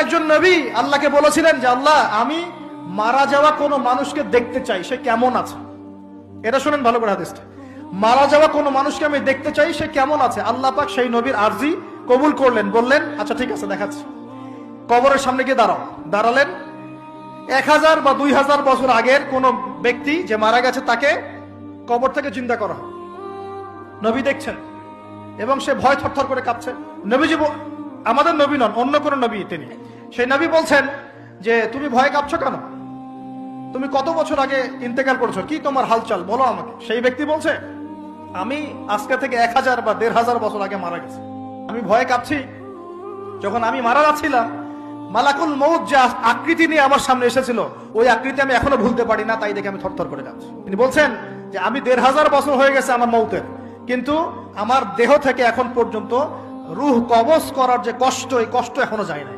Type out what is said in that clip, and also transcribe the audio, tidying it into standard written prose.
একজন নবী আল্লাহকে বলেছিলেন যে আল্লাহ আমি মারা যাওয়া কোনো মানুষকে দেখতে চাই, সে কেমন আছে। এটা শুনেন ভালো করে হাদিসটা, মারা যাওয়া কোনো মানুষকে আমি দেখতে চাই, সে কেমন আছে। আল্লাহ পাক সেই নবীর আরজি কবুল করলেন, বললেন আচ্ছা ঠিক আছে দেখাচ্ছি। কবরের সামনে গিয়ে দাঁড়ালেন। 1000 বা 2000 বছর আগের কোন ব্যক্তি যে মারা গেছে তাকে কবর থেকে জিন্দা করা হয়। নবী দেখছেন এবং সে ভয় থরথর করে কাঁপছে। নবীজি আমাদের নবী নন, অন্য কোন নবী তিনি। সেই নবী বলছেন যে তুমি ভয় কাঁপছো কেন, তুমি কত বছর আগে ইন্তেকাল করেছো, কি তোমার হালচাল বলো আমাকে। সেই ব্যক্তি বলছে আমি আজকে থেকে 1000 বা 1500 বছর আগে মারা গেছি। আমি ভয়ে কাঁপছি, যখন আমি মারা যাচ্ছিলাম মালাকুল মউত যে আকৃতি নিয়ে আমার সামনে এসেছিল, ওই আকৃতি আমি এখনো ভুলতে পারি না, তাই দেখে আমি থরথর করে যাচ্ছি। তিনি বলছেন যে আমি 1500 বছর হয়ে গেছে আমার মউতের, কিন্তু আমার দেহ থেকে এখন পর্যন্ত রূহ কবজ করার যে কষ্ট, এই কষ্ট এখনো যায় নাই।